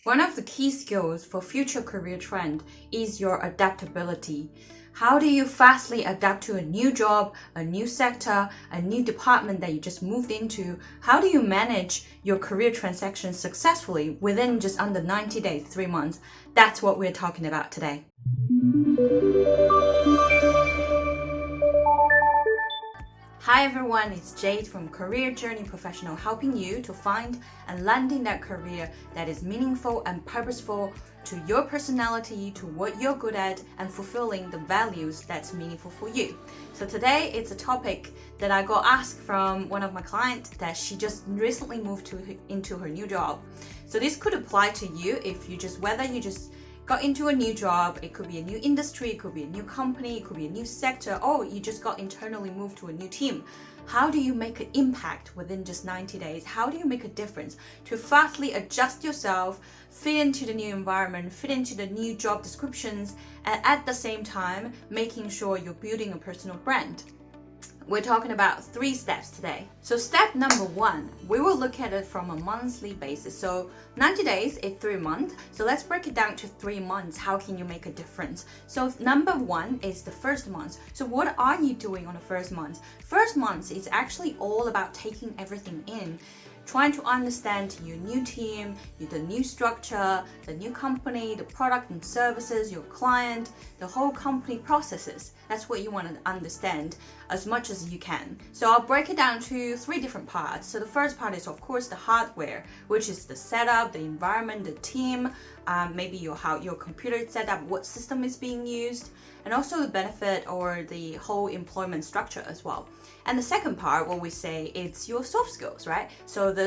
One of the key skills for future career trend is your adaptability. How do you fastly adapt to a new job, a new sector, a new department that you just moved into? How do you manage your career transition successfully within just under 90 days, 3 months? That's what we're talking about today. Hi everyone, it's Jade from Career Journey Professional, helping you to find and landing that career that is meaningful and purposeful to your personality, to what you're good at, and fulfilling the values that's meaningful for you. So today it's a topic that I got asked from one of my clients that she just recently moved into her new job. So this could apply to you if whether you just got into a new job, it could be a new industry, it could be a new company, it could be a new sector, or you just got internally moved to a new team. How do you make an impact within just 90 days? How do you make a difference to fastly adjust yourself, fit into the new environment, fit into the new job descriptions, and at the same time, making sure you're building a personal brand? We're talking about 3 steps today. So step number 1, we will look at it from a monthly basis. So 90 days is 3 months. So let's break it down to 3 months. How can you make a difference? So number 1 is the first month. So what are you doing on the first month? First month is actually all about taking everything in, trying to understand your new team, the new structure, the new company, the product and services, your client, the whole company processes. That's what you want to understand as much as you can. So I'll break it down to 3 different parts. So the first part is, of course, the hardware, which is the setup, the environment, the team, maybe how your computer is set up, what system is being used, and also the benefit or the whole employment structure as well. And the second part, what we say, it's your soft skills, right? So the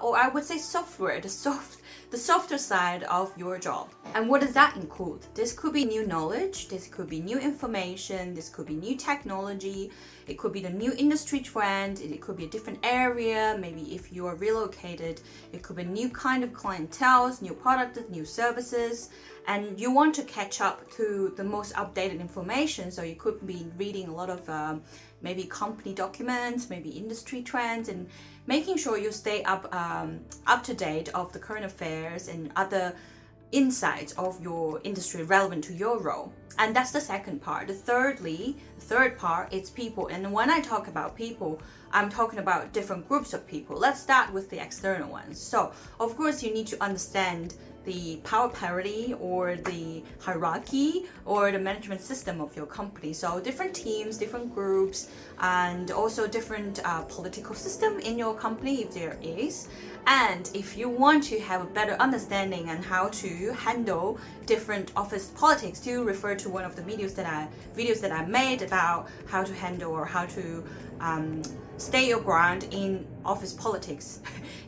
or I would say software, the softer side of your job. And what does that include? This could be new knowledge, this could be new information, this could be new technology, it could be the new industry trend, it could be a different area, maybe if you are relocated, it could be new kind of clientele, new products, new services, and you want to catch up to the most updated information. So you could be reading a lot of maybe company documents, maybe industry trends, and making sure you stay up to date of the current affairs and other insights of your industry relevant to your role. And that's the second part. The third part is people. And when I talk about people, I'm talking about different groups of people. Let's start with the external ones. So of course you need to understand the power parity or the hierarchy or the management system of your company. So different teams, different groups, and also different political system in your company if there is. And if you want to have a better understanding on how to handle different office politics, do refer to one of the videos that I made about how to handle or how to stay your ground in office politics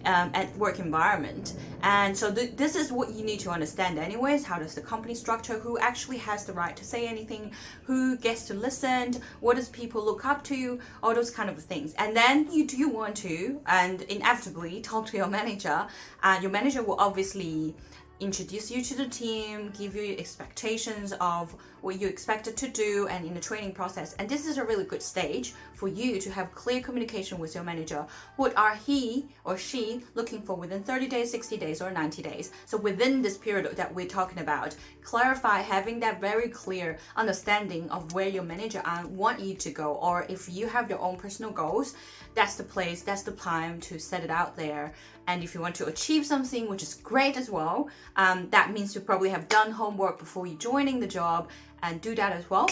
at work environment. And so this is what you need to understand anyways. How does the company structure, who actually has the right to say anything, who gets to listen, what does people look up to, all those kind of things. And then you do want to, and inevitably, talk to your manager, and your manager will obviously introduce you to the team, give you expectations of what you expected to do, and in the training process. And this is a really good stage for you to have clear communication with your manager. What are he or she looking for within 30 days, 60 days, or 90 days? So within this period that we're talking about, clarify, having that very clear understanding of where your manager want you to go, or if you have your own personal goals, that's the place, that's the time to set it out there. And if you want to achieve something, which is great as well, that means you probably have done homework before you joining the job, and do that as well.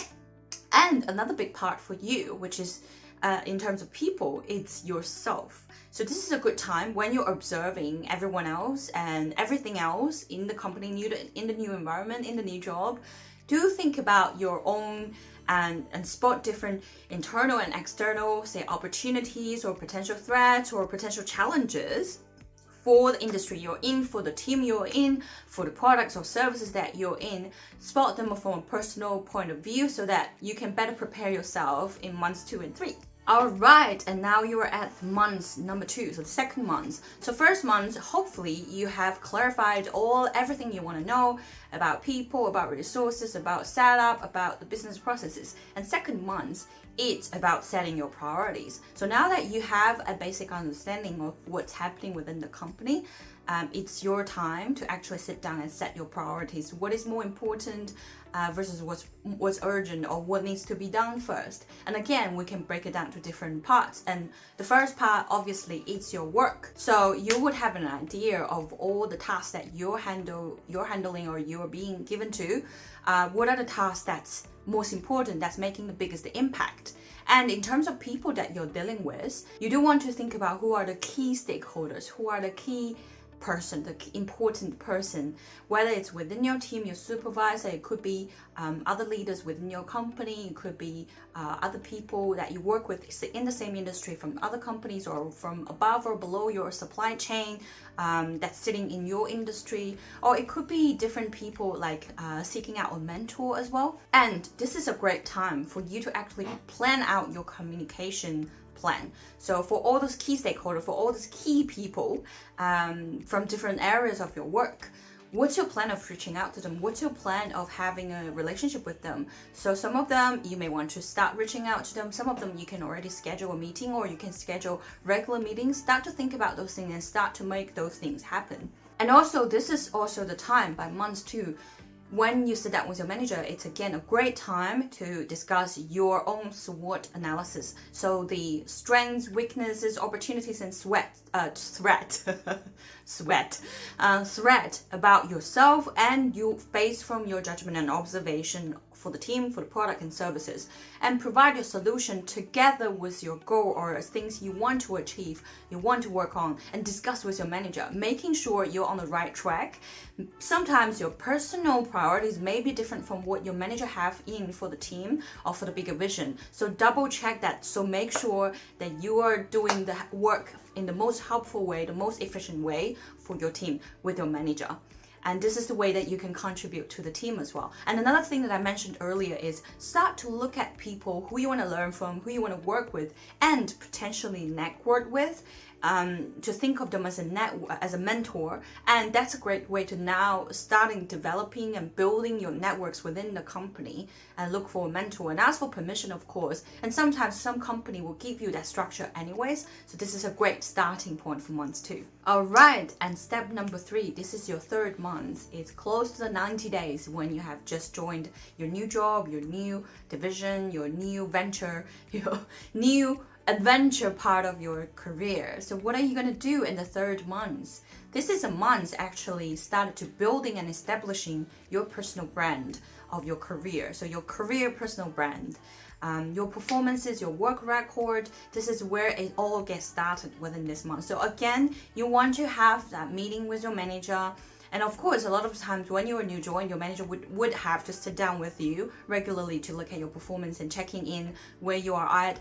And another big part for you, which is in terms of people, it's yourself. So this is a good time when you're observing everyone else and everything else in the company, in the new environment, in the new job. Do think about your own and spot different internal and external, say, opportunities or potential threats or potential challenges for the industry you're in, for the team you're in, for the products or services that you're in. Spot them from a personal point of view so that you can better prepare yourself in months 2 and 3. All right, and now you are at month number 2, so the second month. So first month, hopefully you have clarified everything you want to know about people, about resources, about setup, about the business processes. And second month, it's about setting your priorities. So now that you have a basic understanding of what's happening within the company, it's your time to actually sit down and set your priorities. What is more important versus what's urgent or what needs to be done first. And again, we can break it down to different parts. And the first part, obviously, it's your work. So you would have an idea of all the tasks that you're handling or you're being given to. What are the tasks that's most important, that's making the biggest impact? And in terms of people that you're dealing with, you do want to think about who are the key stakeholders, who are the key person, the important person, whether it's within your team, your supervisor, it could be other leaders within your company, it could be other people that you work with in the same industry from other companies or from above or below your supply chain that's sitting in your industry, or it could be different people like seeking out a mentor as well. And this is a great time for you to actually plan out your communication plan. So for all those key stakeholders, for all those key people from different areas of your work, what's your plan of reaching out to them? What's your plan of having a relationship with them? So some of them you may want to start reaching out to them. Some of them you can already schedule a meeting, or you can schedule regular meetings. Start to think about those things and start to make those things happen. And also, this is also the time by months too. When you sit down with your manager, it's again a great time to discuss your own SWOT analysis. So the strengths, weaknesses, opportunities, and threat about yourself and you based from your judgment and observation for the team, for the product and services, and provide your solution together with your goal or things you want to achieve, you want to work on, and discuss with your manager, making sure you're on the right track. Sometimes your personal priorities may be different from what your manager have in for the team or for the bigger vision. So double check that. So make sure that you are doing the work in the most helpful way, the most efficient way for your team with your manager. And this is the way that you can contribute to the team as well. And another thing that I mentioned earlier is start to look at people who you want to learn from, who you want to work with, and potentially network with. To think of them as a mentor, and that's a great way to now starting developing and building your networks within the company, and look for a mentor and ask for permission, of course. And sometimes some company will give you that structure anyways, so this is a great starting point for months 2. All right, and step number 3, this is your 3rd month. It's close to the 90 days when you have just joined your new job, your new division, your new venture, your new adventure part of your career. So what are you going to do in the 3rd month? This is a month actually started to building and establishing your personal brand of your career. So your career personal brand, your performances, your work record, this is where it all gets started within this month. So again, you want to have that meeting with your manager. And of course, a lot of times when you're a new join, your manager would have to sit down with you regularly to look at your performance and checking in where you are at.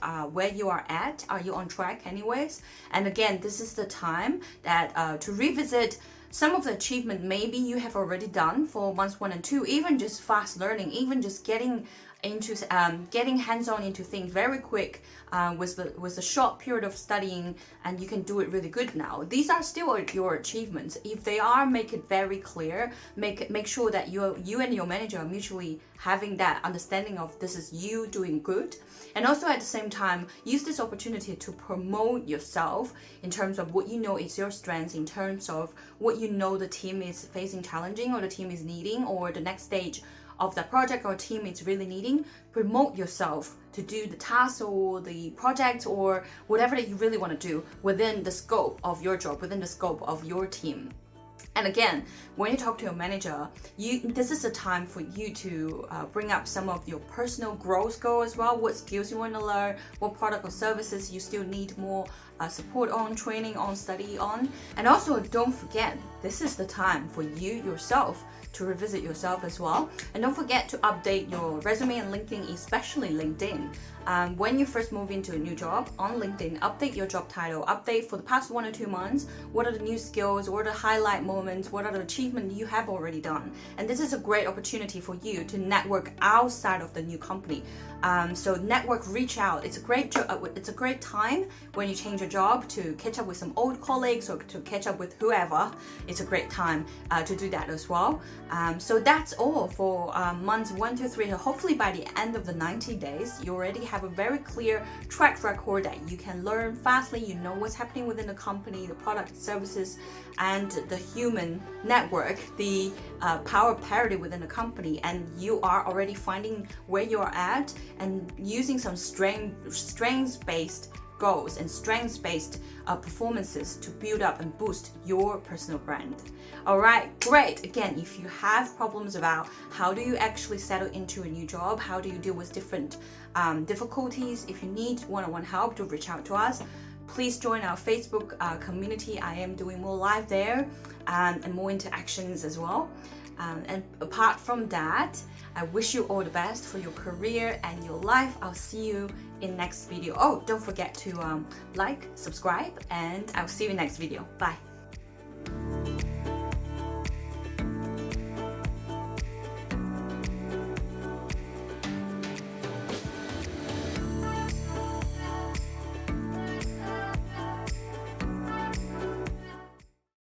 Are you on track anyways? And again, this is the time that to revisit some of the achievement maybe you have already done for months 1 and 2, even just fast learning, even just getting hands-on into things very quick with a short period of studying, and you can do it really good now. These are still your achievements. If they are, make it very clear. Make sure that you and your manager are mutually having that understanding of this is you doing good. And also at the same time, use this opportunity to promote yourself in terms of what you know is your strengths, in terms of what you know the team is facing challenging or the team is needing, or the next stage of the project or team is really needing. Promote yourself to do the task or the project or whatever that you really want to do within the scope of your job, within the scope of your team. And again, when you talk to your manager, this is a time for you to bring up some of your personal growth goals as well. What skills you want to learn, what product or services you still need more support on, training on, study on. And also don't forget, this is the time for you yourself to revisit yourself as well. And don't forget to update your resume and LinkedIn, especially LinkedIn. When you first move into a new job on LinkedIn, update your job title, update for the past 1 or 2 months, what are the new skills, what are the highlight moments, what are the achievements you have already done. And this is a great opportunity for you to network outside of the new company. So network, reach out. It's a great time when you change your job, to catch up with some old colleagues or to catch up with whoever, it's a great time to do that as well. So that's all for months 1 to 3. Hopefully by the end of the 90 days, you already have a very clear track record that you can learn fastly, you know what's happening within the company, the product, services, and the human network, the power parity within the company, and you are already finding where you're at and using some strengths-based goals and strengths-based performances to build up and boost your personal brand. All right, great. Again, if you have problems about how do you actually settle into a new job, how do you deal with different difficulties, if you need one-on-one help, to reach out to us. Please join our Facebook community. I am doing more live there and more interactions as well. And apart from that, I wish you all the best for your career and your life. I'll see you in next video. Oh, don't forget to like, subscribe, and I'll see you in next video. Bye.